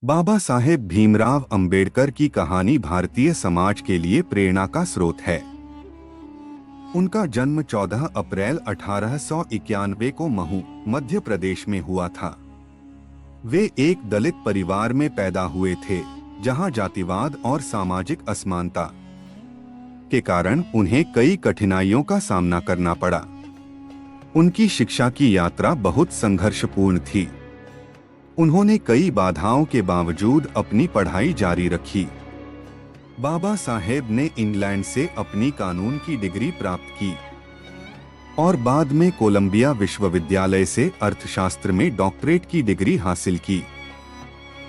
बाबा साहेब भीमराव अंबेडकर की कहानी भारतीय समाज के लिए प्रेरणा का स्रोत है। उनका जन्म 14 अप्रैल 1891 को महू, मध्य प्रदेश में हुआ था। वे एक दलित परिवार में पैदा हुए थे, जहां जातिवाद और सामाजिक असमानता के कारण उन्हें कई कठिनाइयों का सामना करना पड़ा। उनकी शिक्षा की यात्रा बहुत संघर्षपूर्ण थी। उन्होंने कई बाधाओं के बावजूद अपनी पढ़ाई जारी रखी। बाबा साहेब ने इंग्लैंड से अपनी कानून की डिग्री प्राप्त की और बाद में कोलंबिया विश्वविद्यालय से अर्थशास्त्र में डॉक्टरेट की डिग्री हासिल की।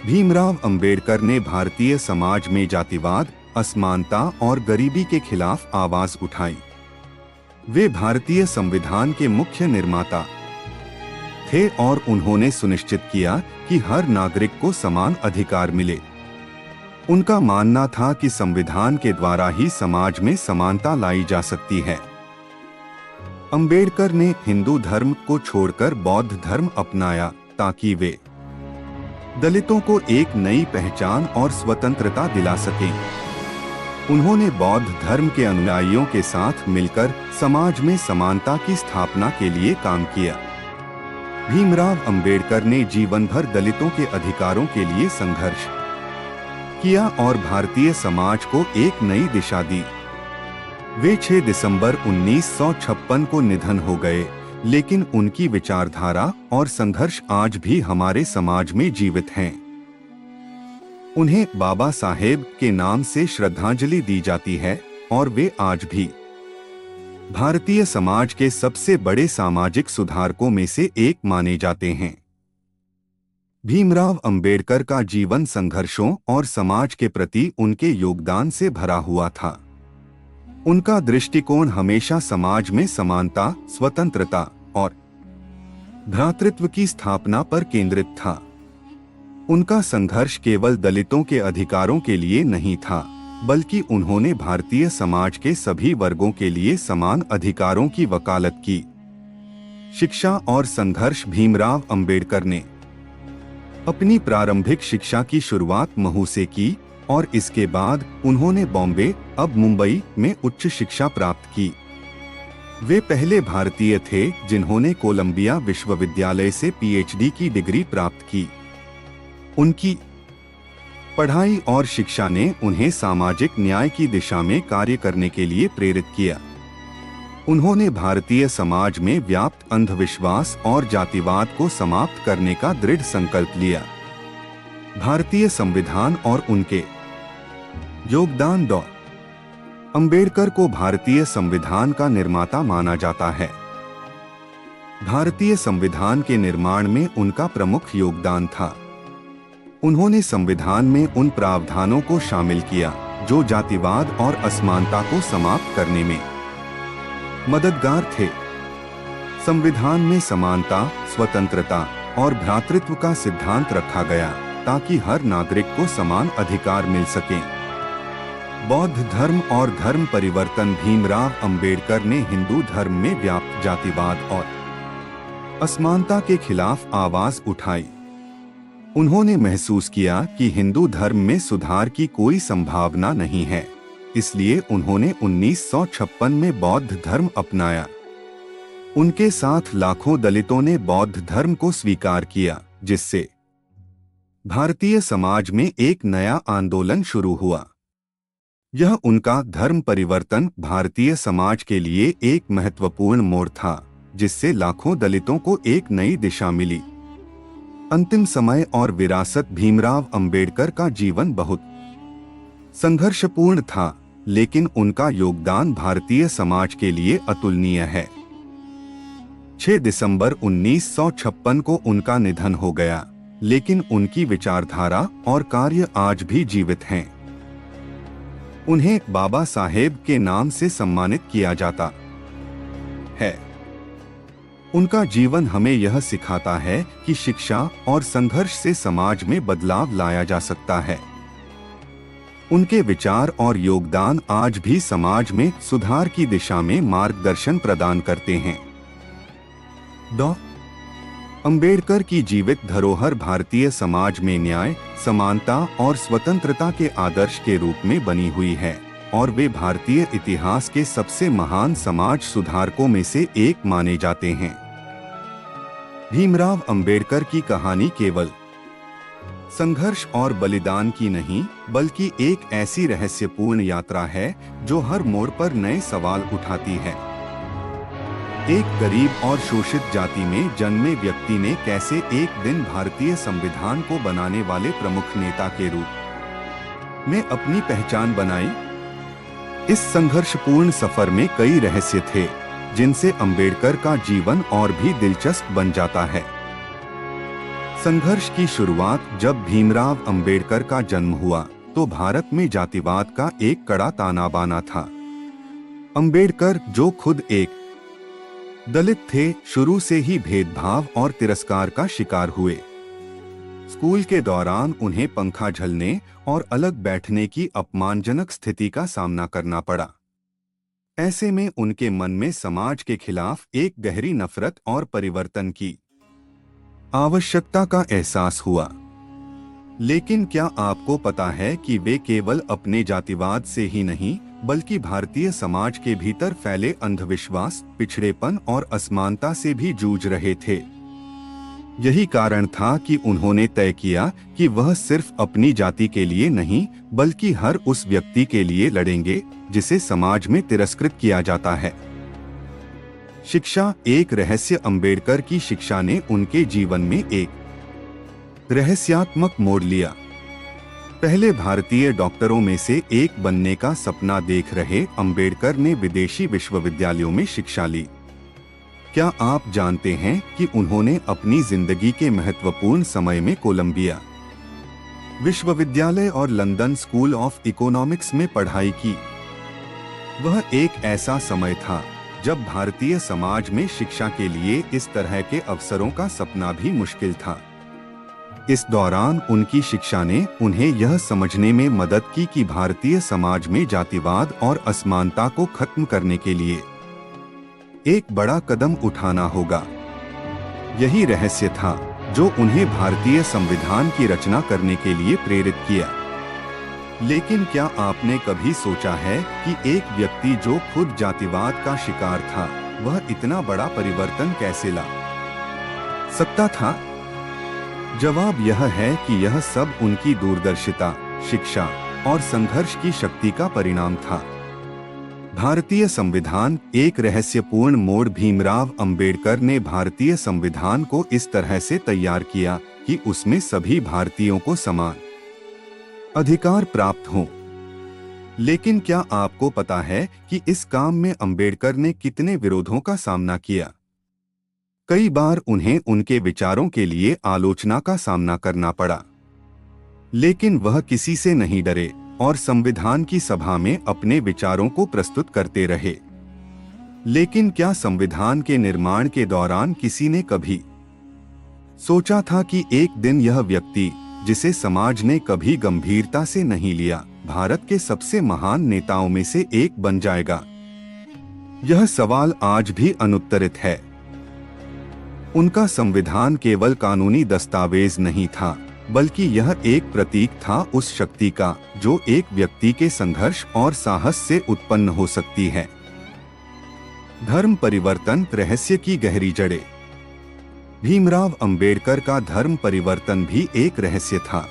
भीमराव अंबेडकर ने भारतीय समाज में जातिवाद, असमानता और गरीबी के खिलाफ आवाज उठाई। वे भारतीय संविधान के मुख्य निर्माता थे और उन्होंने सुनिश्चित किया कि हर नागरिक को समान अधिकार मिले। उनका मानना था कि संविधान के द्वारा ही समाज में समानता लाई जा सकती है। अंबेडकर ने हिंदू धर्म को छोड़कर बौद्ध धर्म अपनाया ताकि वे दलितों को एक नई पहचान और स्वतंत्रता दिला सकें। उन्होंने बौद्ध धर्म के अनुयायियों के साथ मिलकर समाज में समानता की स्थापना के लिए काम किया। भीमराव अंबेडकर ने जीवन भर दलितों के अधिकारों के लिए संघर्ष किया और भारतीय समाज को एक नई दिशा दी। वे 6 दिसंबर 1956 को निधन हो गए, लेकिन उनकी विचारधारा और संघर्ष आज भी हमारे समाज में जीवित हैं। उन्हें बाबा साहेब के नाम से श्रद्धांजलि दी जाती है और वे आज भी भारतीय समाज के सबसे बड़े सामाजिक सुधारकों में से एक माने जाते हैं। भीमराव अंबेडकर का जीवन संघर्षों और समाज के प्रति उनके योगदान से भरा हुआ था। उनका दृष्टिकोण हमेशा समाज में समानता, स्वतंत्रता और भ्रातृत्व की स्थापना पर केंद्रित था। उनका संघर्ष केवल दलितों के अधिकारों के लिए नहीं था, बल्कि उन्होंने भारतीय समाज के सभी वर्गों के लिए समान अधिकारों की वकालत की। शिक्षा और संघर्ष। भीमराव अंबेडकर ने अपनी प्रारंभिक शिक्षा की शुरुआत महू से की और इसके बाद उन्होंने बॉम्बे, अब मुंबई में उच्च शिक्षा प्राप्त की। वे पहले भारतीय थे जिन्होंने कोलंबिया विश्वविद्यालय से पीएचडी की डिग्री प्राप्त की। उनकी पढ़ाई और शिक्षा ने उन्हें सामाजिक न्याय की दिशा में कार्य करने के लिए प्रेरित किया। उन्होंने भारतीय समाज में व्याप्त अंधविश्वास और जातिवाद को समाप्त करने का दृढ़ संकल्प लिया। भारतीय संविधान और उनके योगदान। अंबेडकर को भारतीय संविधान का निर्माता माना जाता है। भारतीय संविधान के निर्माण में उनका प्रमुख योगदान था। उन्होंने संविधान में उन प्रावधानों को शामिल किया जो जातिवाद और असमानता को समाप्त करने में मददगार थे। संविधान में समानता, स्वतंत्रता और भ्रातृत्व का सिद्धांत रखा गया ताकि हर नागरिक को समान अधिकार मिल सके। बौद्ध धर्म और धर्म परिवर्तन। भीमराव अंबेडकर ने हिंदू धर्म में व्याप्त जातिवाद और असमानता के खिलाफ आवाज उठाई। उन्होंने महसूस किया कि हिंदू धर्म में सुधार की कोई संभावना नहीं है, इसलिए उन्होंने 1956 में बौद्ध धर्म अपनाया। उनके साथ लाखों दलितों ने बौद्ध धर्म को स्वीकार किया, जिससे भारतीय समाज में एक नया आंदोलन शुरू हुआ। यह उनका धर्म परिवर्तन भारतीय समाज के लिए एक महत्वपूर्ण मोड़ था, जिससे लाखों दलितों को एक नई दिशा मिली। अंतिम समय और विरासत। भीमराव अंबेडकर का जीवन बहुत संघर्षपूर्ण था, लेकिन उनका योगदान भारतीय समाज के लिए अतुलनीय है। 6 दिसंबर 1956 को उनका निधन हो गया, लेकिन उनकी विचारधारा और कार्य आज भी जीवित हैं। उन्हें बाबा साहेब के नाम से सम्मानित किया जाता है। उनका जीवन हमें यह सिखाता है कि शिक्षा और संघर्ष से समाज में बदलाव लाया जा सकता है। उनके विचार और योगदान आज भी समाज में सुधार की दिशा में मार्गदर्शन प्रदान करते हैं। अंबेडकर की जीवित धरोहर भारतीय समाज में न्याय, समानता और स्वतंत्रता के आदर्श के रूप में बनी हुई है और वे भारतीय इतिहास के सबसे महान समाज सुधारकों में से एक माने जाते हैं। भीमराव अंबेडकर की कहानी केवल संघर्ष और बलिदान की नहीं, बल्कि एक ऐसी रहस्यपूर्ण यात्रा है जो हर मोड़ पर नए सवाल उठाती है। एक गरीब और शोषित जाति में जन्मे व्यक्ति ने कैसे एक दिन भारतीय संविधान को बनाने वाले प्रमुख नेता के रूप में अपनी पहचान बनाई। इस संघर्षपूर्ण सफर में कई रहस्य थे, जिनसे अंबेडकर का जीवन और भी दिलचस्प बन जाता है। संघर्ष की शुरुआत जब भीमराव अंबेडकर का जन्म हुआ तो भारत में जातिवाद का एक कड़ा ताना बाना था। अंबेडकर, जो खुद एक दलित थे, शुरू से ही भेदभाव और तिरस्कार का शिकार हुए। स्कूल के दौरान उन्हें पंखा झलने और अलग बैठने की अपमानजनक स्थिति का सामना करना पड़ा। ऐसे में उनके मन में समाज के खिलाफ एक गहरी नफरत और परिवर्तन की आवश्यकता का एहसास हुआ। लेकिन क्या आपको पता है कि वे केवल अपने जातिवाद से ही नहीं, बल्कि भारतीय समाज के भीतर फैले अंधविश्वास, पिछड़ेपन और असमानता से भी जूझ रहे थे। यही कारण था कि उन्होंने तय किया कि वह सिर्फ अपनी जाति के लिए नहीं, बल्कि हर उस व्यक्ति के लिए लड़ेंगे जिसे समाज में तिरस्कृत किया जाता है। शिक्षा एक रहस्य। अंबेडकर की शिक्षा ने उनके जीवन में एक रहस्यात्मक मोड़ लिया। पहले भारतीय डॉक्टरों में से एक बनने का सपना देख रहे अंबेडकर ने विदेशी विश्वविद्यालयों में शिक्षा ली। क्या आप जानते हैं कि उन्होंने अपनी जिंदगी के महत्वपूर्ण समय में कोलंबिया विश्वविद्यालय और लंदन स्कूल ऑफ इकोनॉमिक्स में पढ़ाई की? वह एक ऐसा समय था जब भारतीय समाज में शिक्षा के लिए इस तरह के अवसरों का सपना भी मुश्किल था। इस दौरान उनकी शिक्षा ने उन्हें यह समझने में मदद की कि भारतीय समाज में जातिवाद और असमानता को खत्म करने के लिए एक बड़ा कदम उठाना होगा। यही रहस्य था जो उन्हें भारतीय संविधान की रचना करने के लिए प्रेरित किया। लेकिन क्या आपने कभी सोचा है कि एक व्यक्ति जो खुद जातिवाद का शिकार था, वह इतना बड़ा परिवर्तन कैसे ला सकता था? जवाब यह है कि यह सब उनकी दूरदर्शिता, शिक्षा और संघर्ष की शक्ति का परिणाम था। भारतीय संविधान एक रहस्यपूर्ण मोड़। भीमराव अंबेडकर ने भारतीय संविधान को इस तरह से तैयार किया कि उसमें सभी भारतीयों को समान अधिकार प्राप्त हों। लेकिन क्या आपको पता है कि इस काम में अंबेडकर ने कितने विरोधों का सामना किया? कई बार उन्हें उनके विचारों के लिए आलोचना का सामना करना पड़ा, लेकिन वह किसी से नहीं डरे और संविधान की सभा में अपने विचारों को प्रस्तुत करते रहे। लेकिन क्या संविधान के निर्माण के दौरान किसी ने कभी सोचा था कि एक दिन यह व्यक्ति, जिसे समाज ने कभी गंभीरता से नहीं लिया, भारत के सबसे महान नेताओं में से एक बन जाएगा? यह सवाल आज भी अनुत्तरित है। उनका संविधान केवल कानूनी दस्तावेज नहीं था, बल्कि यह एक प्रतीक था उस शक्ति का जो एक व्यक्ति के संघर्ष और साहस से उत्पन्न हो सकती है। धर्म परिवर्तन, रहस्य की गहरी जड़ें। भीमराव अंबेडकर का धर्म परिवर्तन भी एक रहस्य था।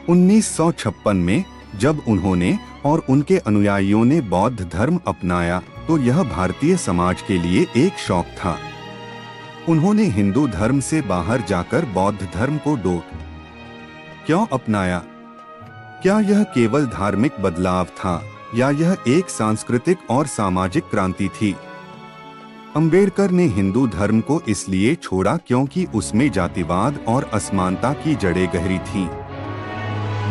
1956 में जब उन्होंने और उनके अनुयायियों ने बौद्ध धर्म अपनाया तो यह भारतीय समाज के लिए एक शौक था। उन्होंने हिंदू धर्म से बाहर जाकर बौद्ध धर्म को क्यों अपनाया? क्या यह केवल धार्मिक बदलाव था या यह एक सांस्कृतिक और सामाजिक क्रांति थी? अंबेडकर ने हिंदू धर्म को इसलिए छोड़ा क्योंकि उसमें जातिवाद और असमानता की जड़ें गहरी थीं।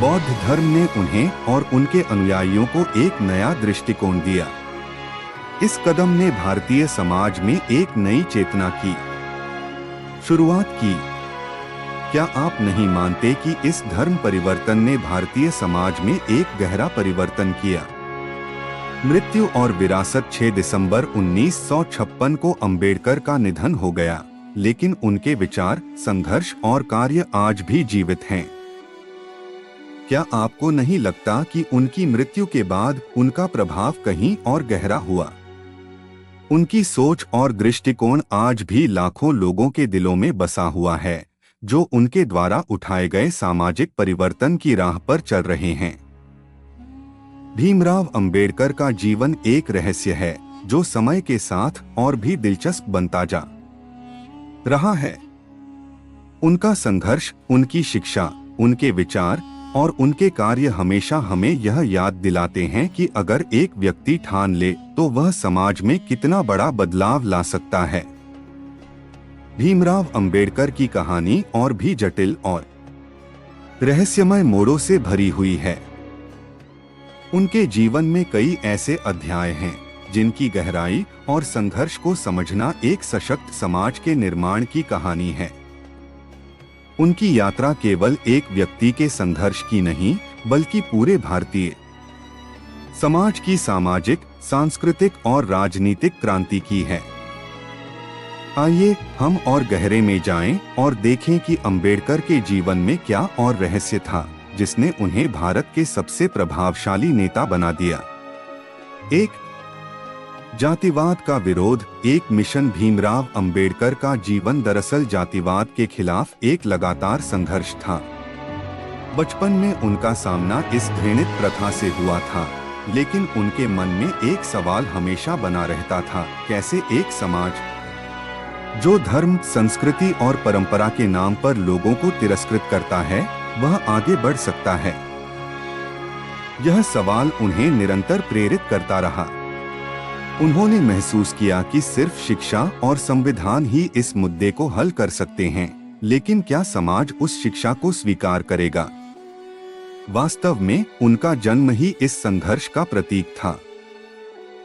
बौद्ध धर्म ने उन्हें और उनके अनुयायियों को एक नया दृष्टिकोण दिया। इस कदम ने भारतीय समाज में एक नई चेतना की शुरुआत की। क्या आप नहीं मानते कि इस धर्म परिवर्तन ने भारतीय समाज में एक गहरा परिवर्तन किया? मृत्यु और विरासत। 6 दिसंबर 1956 को अंबेडकर का निधन हो गया। लेकिन उनके विचार, संघर्ष और कार्य आज भी जीवित हैं। क्या आपको नहीं लगता कि उनकी मृत्यु के बाद उनका प्रभाव कहीं और गहरा हुआ? उनकी सोच और दृष्टिकोण आज भी लाखों लोगों के दिलों में बसा हुआ है, जो उनके द्वारा उठाए गए सामाजिक परिवर्तन की राह पर चल रहे हैं। भीमराव अंबेडकर का जीवन एक रहस्य है जो समय के साथ और भी दिलचस्प बनता जा रहा है। उनका संघर्ष, उनकी शिक्षा, उनके विचार और उनके कार्य हमेशा हमें यह याद दिलाते हैं कि अगर एक व्यक्ति ठान ले तो वह समाज में कितना बड़ा बदलाव ला सकता है। भीमराव अंबेडकर की कहानी और भी जटिल और रहस्यमय मोड़ों से भरी हुई है। उनके जीवन में कई ऐसे अध्याय हैं जिनकी गहराई और संघर्ष को समझना एक सशक्त समाज के निर्माण की कहानी है। उनकी यात्रा केवल एक व्यक्ति के संघर्ष की नहीं, बल्कि पूरे भारतीय समाज की सामाजिक, सांस्कृतिक और राजनीतिक क्रांति की है। आइए हम और गहरे में जाएं और देखें कि अंबेडकर के जीवन में क्या और रहस्य था जिसने उन्हें भारत के सबसे प्रभावशाली नेता बना दिया। एक, जातिवाद का विरोध। एक मिशन। भीमराव अंबेडकर का जीवन दरअसल जातिवाद के खिलाफ एक लगातार संघर्ष था। बचपन में उनका सामना इस घृणित प्रथा से हुआ था, लेकिन उनके मन में एक सवाल हमेशा बना रहता था, कैसे एक समाज जो धर्म, संस्कृति और परंपरा के नाम पर लोगों को तिरस्कृत करता है, वह आगे बढ़ सकता है। यह सवाल उन्हें निरंतर प्रेरित करता रहा। उन्होंने महसूस किया कि सिर्फ शिक्षा और संविधान ही इस मुद्दे को हल कर सकते हैं, लेकिन क्या समाज उस शिक्षा को स्वीकार करेगा? वास्तव में उनका जन्म ही इस संघर्ष का प्रतीक था।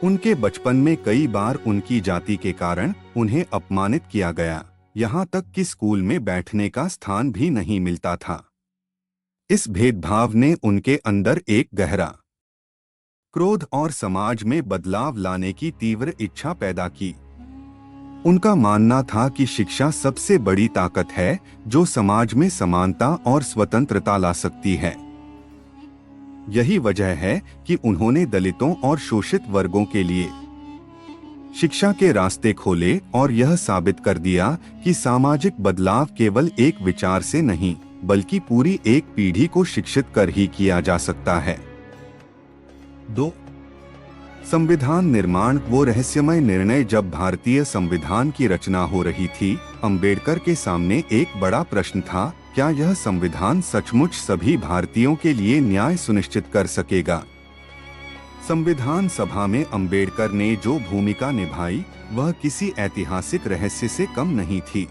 उनके बचपन में कई बार उनकी जाति के कारण उन्हें अपमानित किया गया, यहाँ तक कि स्कूल में बैठने का स्थान भी नहीं मिलता था। इस भेदभाव ने उनके अंदर एक गहरा क्रोध और समाज में बदलाव लाने की तीव्र इच्छा पैदा की। उनका मानना था कि शिक्षा सबसे बड़ी ताकत है जो समाज में समानता और स्वतंत्रता ला सकती है। यही वजह है कि उन्होंने दलितों और शोषित वर्गों के लिए शिक्षा के रास्ते खोले और यह साबित कर दिया कि सामाजिक बदलाव केवल एक विचार से नहीं, बल्कि पूरी एक पीढ़ी को शिक्षित कर ही किया जा सकता है। 2. संविधान निर्माण। वो रहस्यमय निर्णय। जब भारतीय संविधान की रचना हो रही थी, अंबेडकर के सामने एक बड़ा प्रश्न था, क्या यह संविधान सचमुच सभी भारतीयों के लिए न्याय सुनिश्चित कर सकेगा? संविधान सभा में अंबेडकर ने जो भूमिका निभाई, वह किसी ऐतिहासिक रहस्य से कम नहीं थी।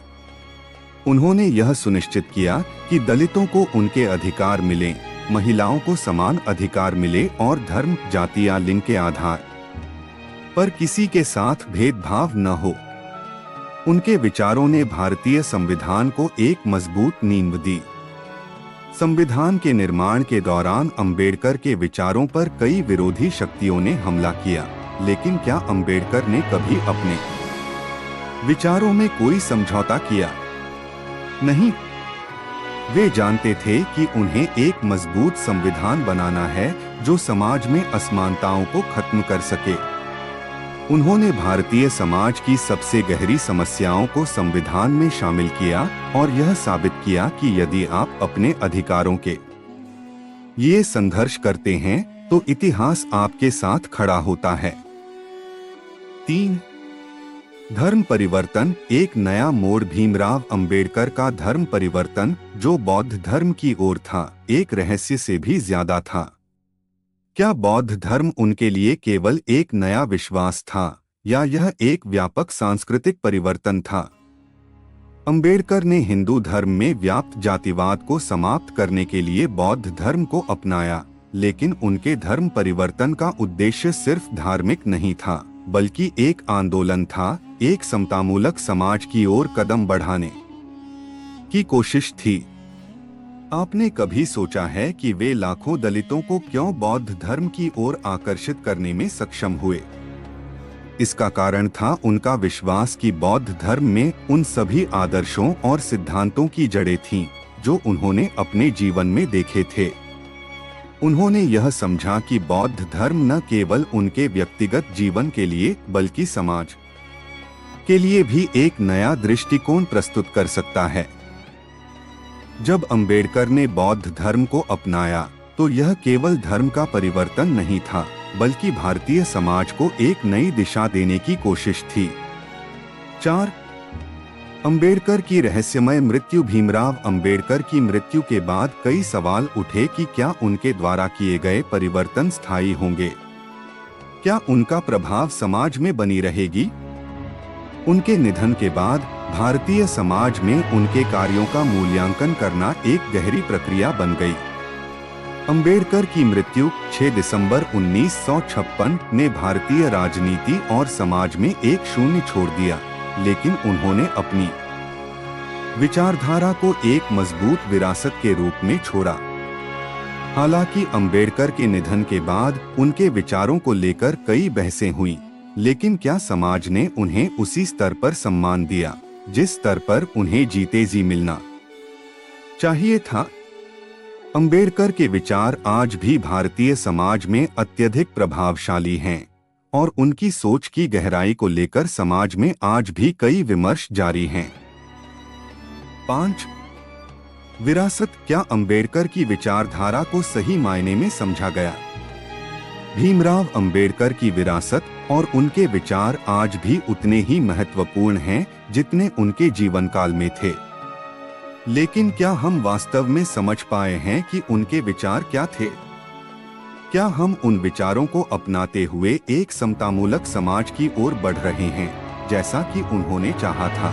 उन्होंने यह सुनिश्चित किया कि दलितों को उनके अधिकार मिलें, महिलाओं को समान अधिकार मिले और धर्म, जाति या लिंग के आधार पर किसी के साथ भेदभाव न हो। उनके विचारों ने भारतीय संविधान को एक मजबूत नींव दी। संविधान के निर्माण के दौरान अंबेडकर के विचारों पर कई विरोधी शक्तियों ने हमला किया, लेकिन क्या अंबेडकर ने कभी अपने विचारों में कोई समझौता किया? नहीं। वे जानते थे कि उन्हें एक मजबूत संविधान बनाना है जो समाज में असमानताओं को खत्म कर सके। उन्होंने भारतीय समाज की सबसे गहरी समस्याओं को संविधान में शामिल किया और यह साबित किया कि यदि आप अपने अधिकारों के लिए संघर्ष करते हैं तो इतिहास आपके साथ खड़ा होता है। 3. धर्म परिवर्तन। एक नया मोड़। भीमराव अंबेडकर का धर्म परिवर्तन, जो बौद्ध धर्म की ओर था, एक रहस्य से भी ज्यादा था। क्या बौद्ध धर्म उनके लिए केवल एक नया विश्वास था या यह एक व्यापक सांस्कृतिक परिवर्तन था? अंबेडकर ने हिंदू धर्म में व्याप्त जातिवाद को समाप्त करने के लिए बौद्ध धर्म को अपनाया, लेकिन उनके धर्म परिवर्तन का उद्देश्य सिर्फ धार्मिक नहीं था, बल्कि एक आंदोलन था, एक समतामूलक समाज की ओर कदम बढ़ाने की कोशिश थी। आपने कभी सोचा है कि वे लाखों दलितों को क्यों बौद्ध धर्म की ओर आकर्षित करने में सक्षम हुए? इसका कारण था उनका विश्वास कि बौद्ध धर्म में उन सभी आदर्शों और सिद्धांतों की जड़ें थीं जो उन्होंने अपने जीवन में देखे थे। उन्होंने यह समझा कि बौद्ध धर्म न केवल उनके व्यक्तिगत जीवन के लिए बल्कि समाज के लिए भी एक नया दृष्टिकोण प्रस्तुत कर सकता है। जब अंबेडकर ने बौद्ध धर्म को अपनाया तो यह केवल धर्म का परिवर्तन नहीं था, बल्कि भारतीय समाज को एक नई दिशा देने की कोशिश थी। 4. अंबेडकर की रहस्यमय मृत्यु। भीमराव अंबेडकर की मृत्यु के बाद कई सवाल उठे कि क्या उनके द्वारा किए गए परिवर्तन स्थायी होंगे? क्या उनका प्रभाव समाज में बनी रहेगी? उनके निधन के बाद भारतीय समाज में उनके कार्यों का मूल्यांकन करना एक गहरी प्रक्रिया बन गई। अंबेडकर की मृत्यु 6 दिसंबर 1956 ने भारतीय राजनीति और समाज में एक शून्य छोड़ दिया, लेकिन उन्होंने अपनी विचारधारा को एक मजबूत विरासत के रूप में छोड़ा। हालांकि अंबेडकर के निधन के बाद उनके विचारों को लेकर कई बहसें हुईं, लेकिन क्या समाज ने उन्हें उसी स्तर पर सम्मान दिया जिस स्तर पर उन्हें जीते जी मिलना चाहिए था? अंबेडकर के विचार आज भी भारतीय समाज में अत्यधिक प्रभावशाली हैं और उनकी सोच की गहराई को लेकर समाज में आज भी कई विमर्श जारी हैं। 5. विरासत। क्या अंबेडकर की विचारधारा को सही मायने में समझा गया? भीमराव अंबेडकर की विरासत और उनके विचार आज भी उतने ही महत्वपूर्ण हैं जितने उनके जीवन काल में थे। लेकिन क्या हम वास्तव में समझ पाए हैं कि उनके विचार क्या थे? क्या हम उन विचारों को अपनाते हुए एक समतामूलक समाज की ओर बढ़ रहे हैं जैसा कि उन्होंने चाहा था?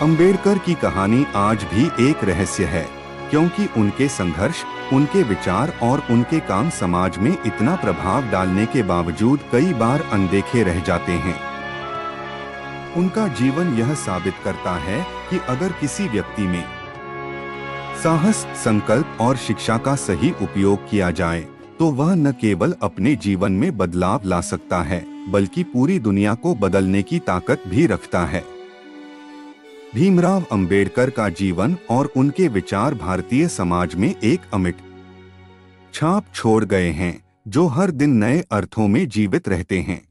अंबेडकर की कहानी आज भी एक रहस्य है, क्योंकि उनके संघर्ष, उनके विचार और उनके काम समाज में इतना प्रभाव डालने के बावजूद कई बार अनदेखे रह जाते हैं। उनका जीवन यह साबित करता है कि अगर किसी व्यक्ति में साहस, संकल्प और शिक्षा का सही उपयोग किया जाए तो वह न केवल अपने जीवन में बदलाव ला सकता है, बल्कि पूरी दुनिया को बदलने की ताकत भी रखता है। भीमराव अंबेडकर का जीवन और उनके विचार भारतीय समाज में एक अमिट छाप छोड़ गए हैं, जो हर दिन नए अर्थों में जीवित रहते हैं।